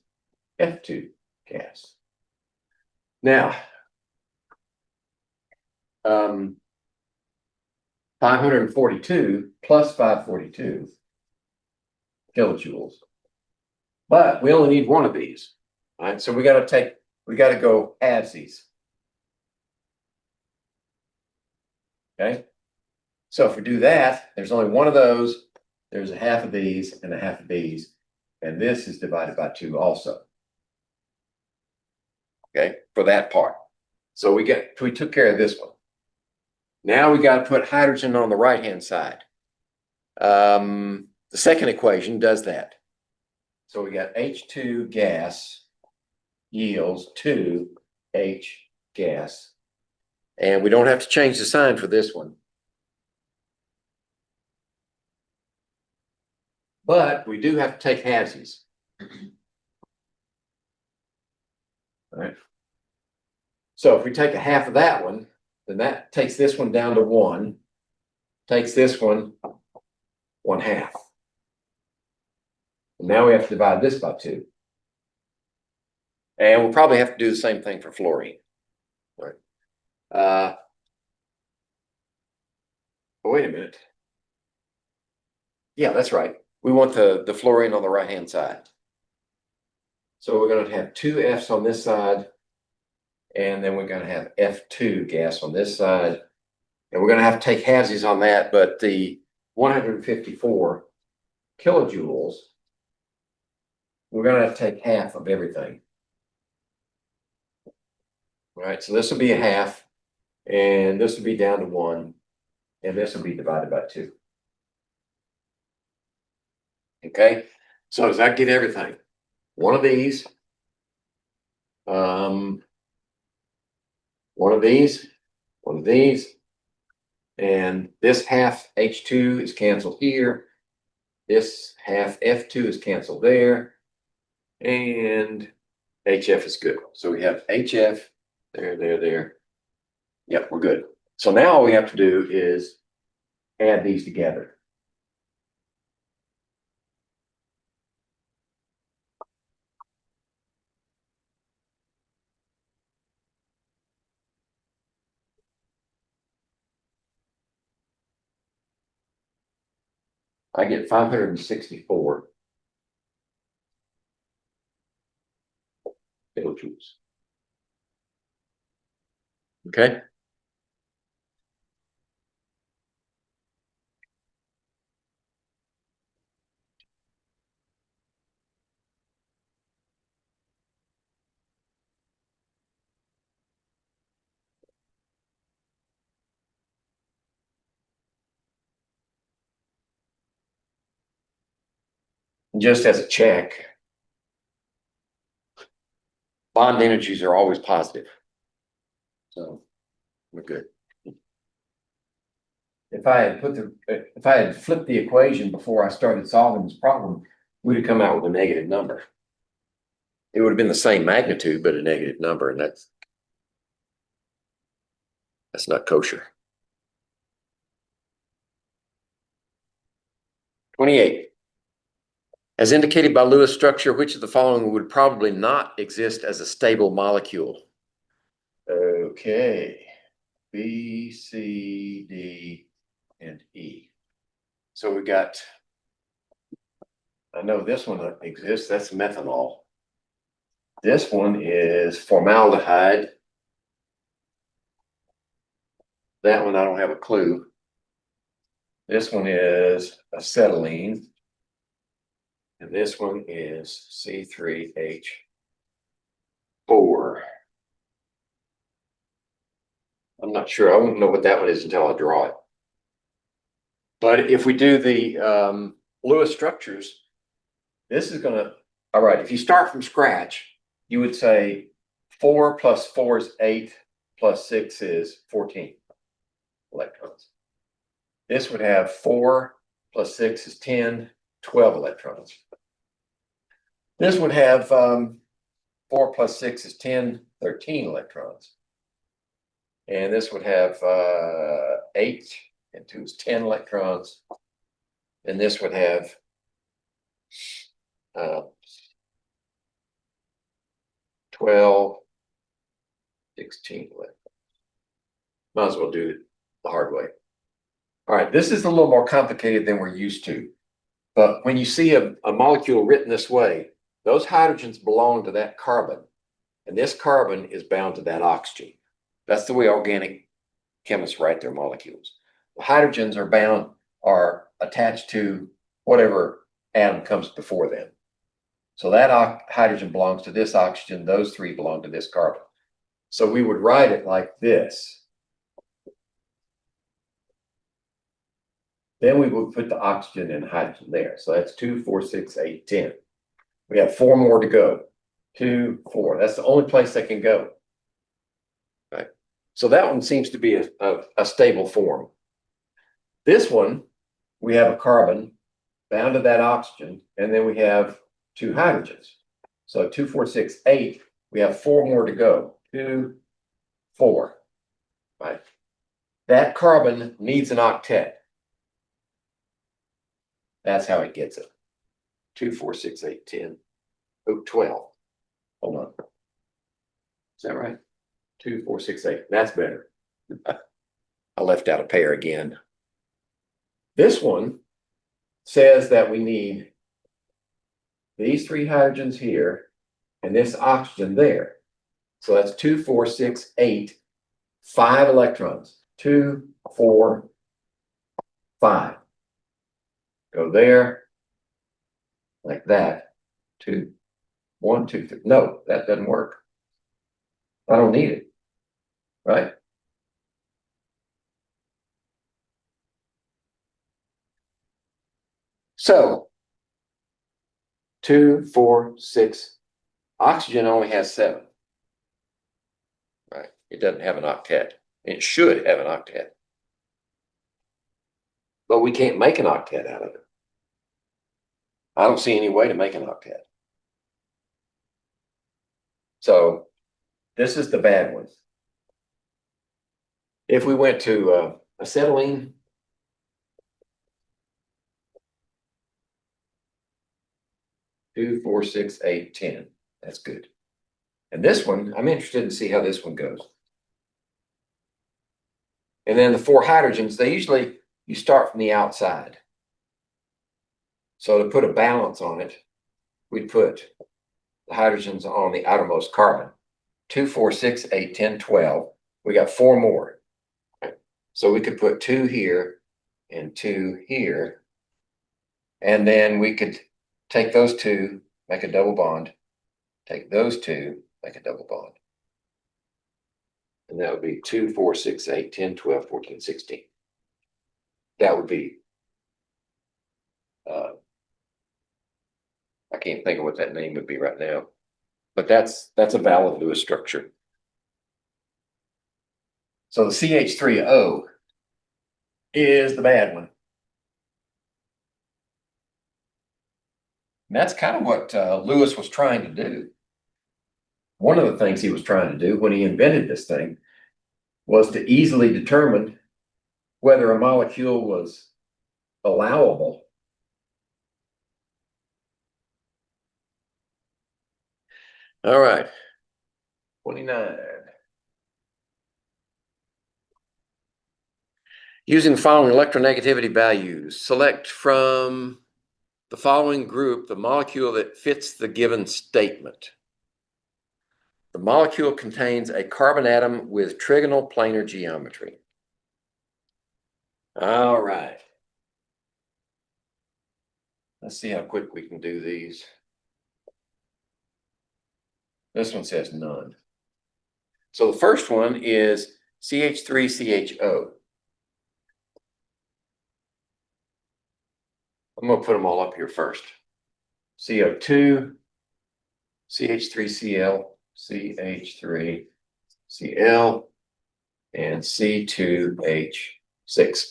F2 gas. Now, 542 plus 542 kilojoules. But we only need one of these. All right, so we got to go halvesies. Okay. So if we do that, there's only one of those. There's a half of these and a half of these. And this is divided by 2 also. Okay, for that part. So we took care of this one. Now we got to put hydrogen on the right-hand side. The second equation does that. So we got H2 gas yields 2H gas. And we don't have to change the sign for this one. But we do have to take halvesies. All right. So if we take a half of that one, then that takes this one down to 1, takes this one 1/2. And now we have to divide this by 2. And we'll probably have to do the same thing for fluorine. All right. Wait a minute. Yeah, that's right. We want the fluorine on the right-hand side. So we're going to have 2 F's on this side, and then we're going to have F2 gas on this side. And we're going to have to take halvesies on that, but the 154 kilojoules, we're going to have to take half of everything. All right, so this will be a half, and this will be down to 1, and this will be divided by 2. Okay, so does that get everything? One of these, one of these, one of these, and this half H2 is canceled here. This half F2 is canceled there, and HF is good. So we have HF, there. Yep, we're good. So now all we have to do is add these together. I get 564 kilojoules. Okay. Just as a check, bond energies are always positive. So we're good. If I had flipped the equation before I started solving this problem, we'd have come out with a negative number. It would have been the same magnitude, but a negative number, and that's not kosher. 28. As indicated by Lewis structure, which of the following would probably not exist as a stable molecule? Okay, B, C, D, and E. So we got, I know this one exists, that's methanol. This one is formaldehyde. That one I don't have a clue. This one is acetylene. And this one is C3H4. I'm not sure. I won't know what that one is until I draw it. But if we do the Lewis structures, this is going to, all right, if you start from scratch, you would say 4 plus 4 is 8 plus 6 is 14 electrons. This would have 4 plus 6 is 10, 12 electrons. This would have 4 plus 6 is 10, 13 electrons. And this would have 8 and 2 is 10 electrons. And this would have 12, 16 electrons. Might as well do it the hard way. All right, this is a little more complicated than we're used to. But when you see a molecule written this way, those hydrogens belong to that carbon. And this carbon is bound to that oxygen. That's the way organic chemists write their molecules. The hydrogens are attached to whatever atom comes before them. So that hydrogen belongs to this oxygen. Those 3 belong to this carbon. So we would write it like this. Then we would put the oxygen and hydrogen there. So that's 2, 4, 6, 8, 10. We have 4 more to go. 2, 4. That's the only place they can go. Right. So that one seems to be a stable form. This one, we have a carbon bound to that oxygen, and then we have 2 hydrogens. So 2, 4, 6, 8. We have 4 more to go. 2, 4. Right. That carbon needs an octet. That's how it gets it. 2, 4, 6, 8, 10. Oh, 12. Hold on. Is that right? 2, 4, 6, 8. That's better. I left out a pair again. This one says that we need these 3 hydrogens here and this oxygen there. So that's 2, 4, 6, 8, 5 electrons. 2, 4, 5. Go there, like that. 2, 1, 2, 3. No, that doesn't work. I don't need it, right? So 2, 4, 6. Oxygen only has 7. Right? It doesn't have an octet. It should have an octet. But we can't make an octet out of it. I don't see any way to make an octet. So this is the bad one. If we went to acetylene, two, 4, 6, 8, 10. That's good. And this one, I'm interested to see how this one goes. And then the 4 hydrogens, you start from the outside. So to put a balance on it, we'd put the hydrogens on the outermost carbon. 2, 4, 6, 8, 10, 12. We got 4 more. So we could put 2 here and 2 here. And then we could take those 2, make a double bond. Take those 2, make a double bond. And that would be 2, 4, 6, 8, 10, 12, 14, 16. That would be, I can't think of what that name would be right now, but that's a valid Lewis structure. So the CH3O is the bad one. And that's kind of what Lewis was trying to do. One of the things he was trying to do when he invented this thing was to easily determine whether a molecule was allowable. All right, 29. Using the following electronegativity values, select from the following group the molecule that fits the given statement. The molecule contains a carbon atom with trigonal planar geometry. All right. Let's see how quick we can do these. This one says none. So the first one is CH3CHO. I'm going to put them all up here first. CO2, CH3Cl, CH3Cl, and C2H6.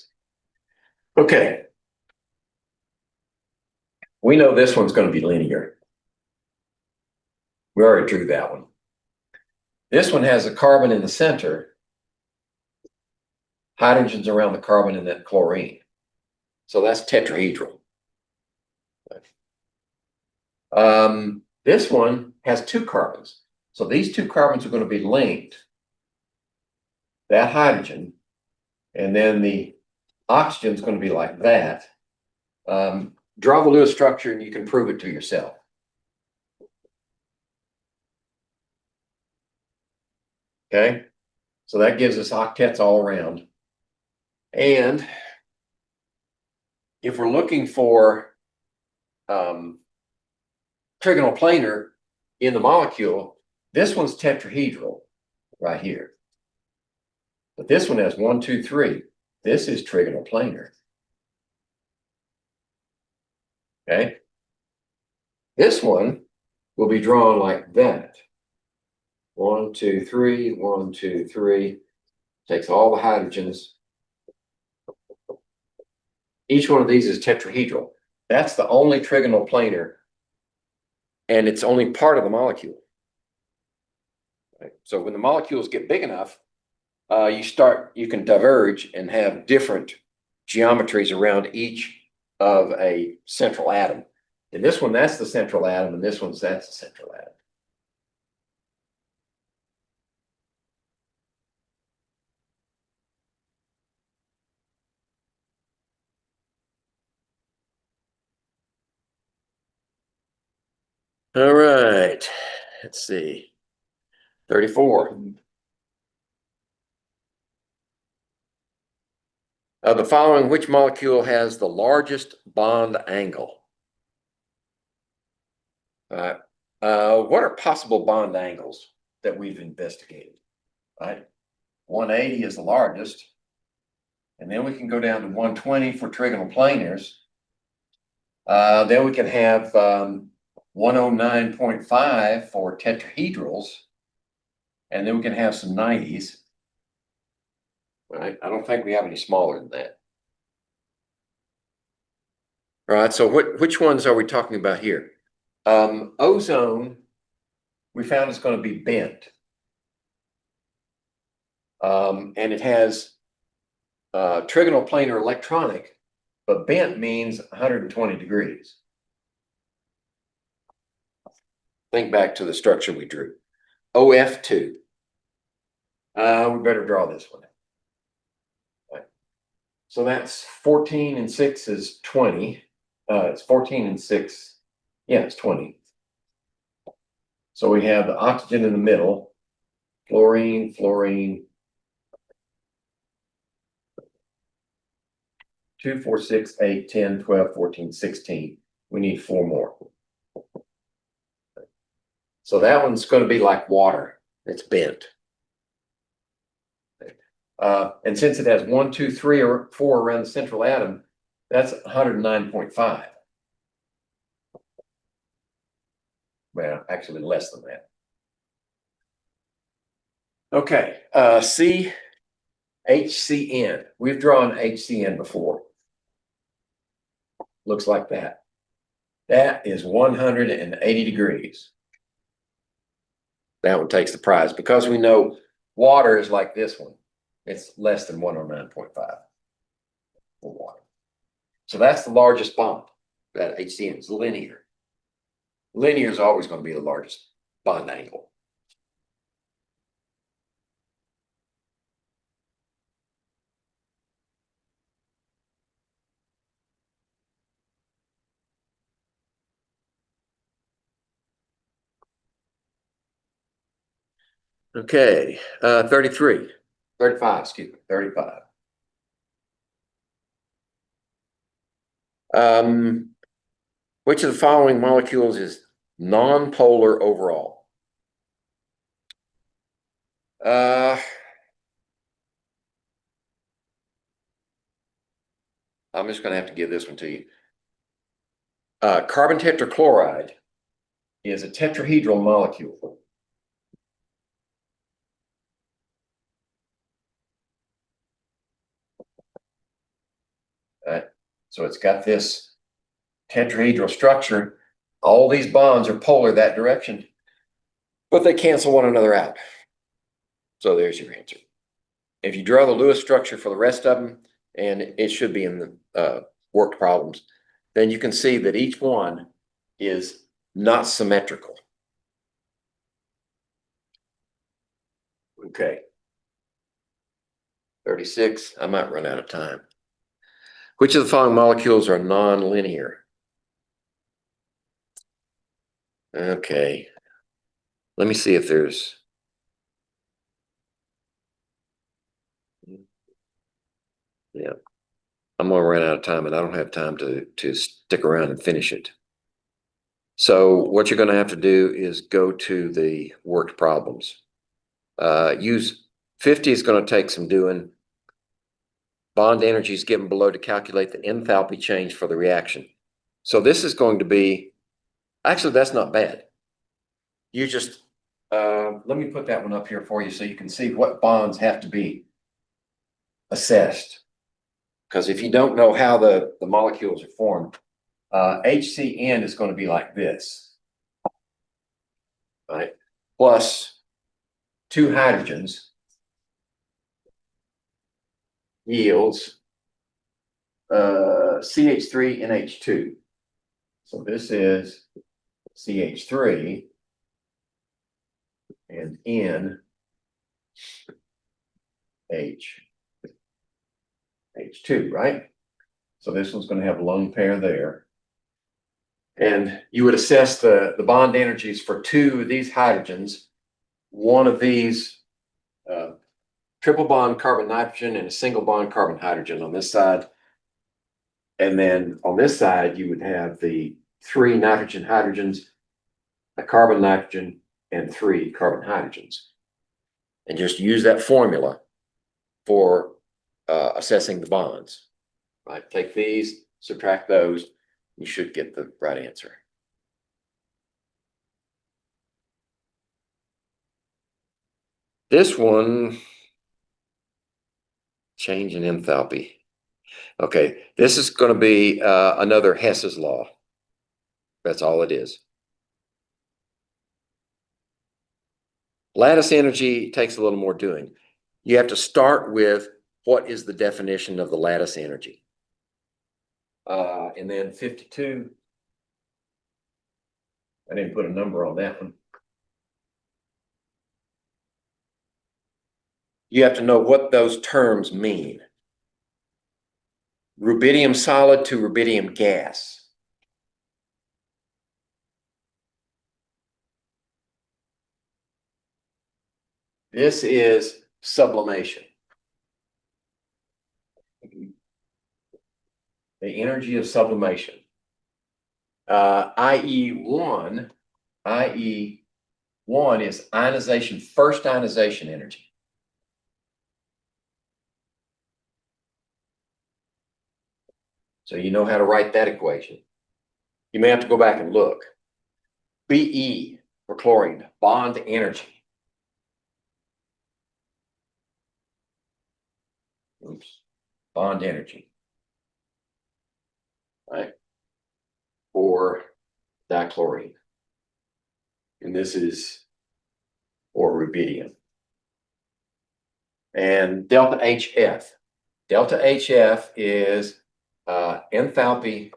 Okay. We know this one's going to be linear. We already drew that one. This one has a carbon in the center, hydrogens around the carbon in that chlorine. So that's tetrahedral. This one has two carbons. So these two carbons are going to be linked. That hydrogen, and then the oxygen is going to be like that. Draw the Lewis structure and you can prove it to yourself. Okay, so that gives us octets all around. And if we're looking for trigonal planar in the molecule, this one's tetrahedral right here. But this one has 1, 2, 3. This is trigonal planar. Okay. This one will be drawn like that. 1, 2, 3, 1, 2, 3. Takes all the hydrogens. Each one of these is tetrahedral. That's the only trigonal planar, and it's only part of the molecule. Right? So when the molecules get big enough, you can diverge and have different geometries around each of a central atom. And this one, that's the central atom, and this one's that's the central atom. All right, let's see. 34. Of the following, which molecule has the largest bond angle? What are possible bond angles that we've investigated? Right, 180 is the largest, and then we can go down to 120 for trigonal planars. Then we can have 109.5 for tetrahedrals, and then we can have some 90s. Right, I don't think we have any smaller than that. All right, so which ones are we talking about here? Ozone, we found is going to be bent. And it has trigonal planar electronic, but bent means 120 degrees. Think back to the structure we drew. OF2. We better draw this one. Right. So that's 14 and 6 is 20. It's 14 and 6. Yeah, it's 20. So we have the oxygen in the middle. Fluorine, fluorine. 2, 4, 6, 8, 10, 12, 14, 16. We need 4 more. So that one's going to be like water. It's bent. And since it has 1, 2, 3, or 4 around the central atom, that's 109.5. Well, actually less than that. Okay, CHCN. We've drawn HCN before. Looks like that. That is 180 degrees. That one takes the prize because we know water is like this one. It's less than 109.5 for water. So that's the largest bond. That HCN is linear. Linear is always going to be the largest bond angle. Okay, 35, excuse me, 35. Which of the following molecules is non-polar overall? I'm just going to have to give this one to you. Carbon tetrachloride is a tetrahedral molecule. Right? So it's got this tetrahedral structure. All these bonds are polar that direction, but they cancel one another out. So there's your answer. if you draw the Lewis structure for the rest of them, and it should be in the worked problems, then you can see that each one is not symmetrical. Okay. 36, I might run out of time. Which of the following molecules are non-linear? Okay. Let me see if there's. Yeah. I'm gonna run out of time and I don't have time to stick around and finish it. So what you're gonna have to do is go to the worked problems. Use 50 is gonna take some doing. Bond energy is given below to calculate the enthalpy change for the reaction. So this is going to be, actually, that's not bad. You just, let me put that one up here for you so you can see what bonds have to be assessed. Because if you don't know how the molecules are formed, HCN is going to be like this, right? Plus 2 hydrogens yields CH3NH2. So this is CH3 and NH2, right? So this one's going to have a lone pair there. And you would assess the bond energies for 2 of these hydrogens, one of these triple bond carbon nitrogen and a single bond carbon hydrogen on this side. And then on this side, you would have the 3 nitrogen hydrogens, a carbon nitrogen, and 3 carbon hydrogens. And just use that formula for assessing the bonds. Right? Take these, subtract those, you should get the right answer. This one, change in enthalpy. Okay, this is going to be another Hess's law. That's all it is. Lattice energy takes a little more doing. You have to start with what is the definition of the lattice energy. And then 52, I didn't put a number on that one. You have to know what those terms mean. Rubidium solid to rubidium gas. This is sublimation. The energy of sublimation. IE1 is ionization, first ionization energy. So you know how to write that equation. You may have to go back and look. Be for chlorine, bond energy. Oops, bond energy. Right? Or dichlorine. And this is or rubidium. And delta HF. Delta HF is enthalpy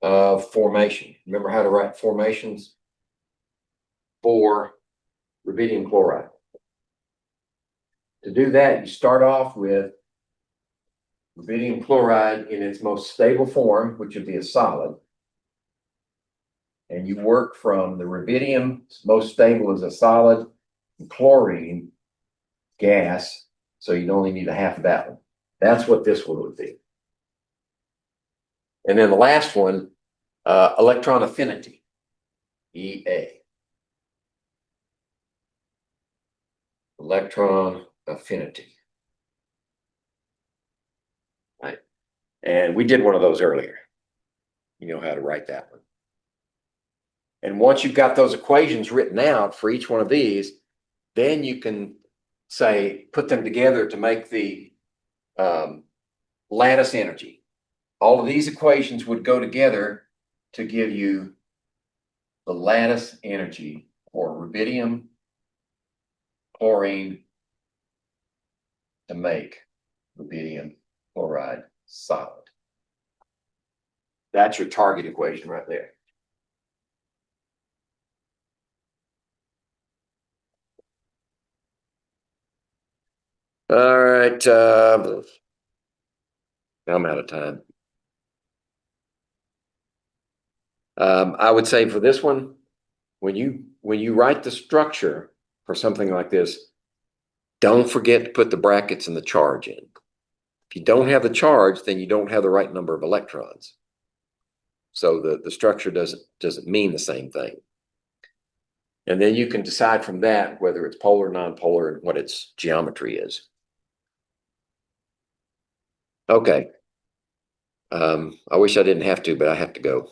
of formation. Remember how to write formations for rubidium chloride. To do that, you start off with rubidium chloride in its most stable form, which would be a solid. And you work from the rubidium, most stable as a solid, and chlorine, gas, so you'd only need a half of that one. That's what this one would be. And then the last one, electron affinity, EA. Electron affinity. Right. And we did one of those earlier. You know how to write that one. And once you've got those equations written out for each one of these, then you can say, put them together to make the lattice energy. All of these equations would go together to give you the lattice energy for rubidium chlorine to make rubidium chloride solid. That's your target equation right there. All right, I'm out of time. I would say for this one, when you write the structure for something like this, don't forget to put the brackets and the charge in. If you don't have the charge, then you don't have the right number of electrons. So the structure doesn't mean the same thing. And then you can decide from that whether it's polar, nonpolar, and what its geometry is. Okay. I wish I didn't have to, but I have to go.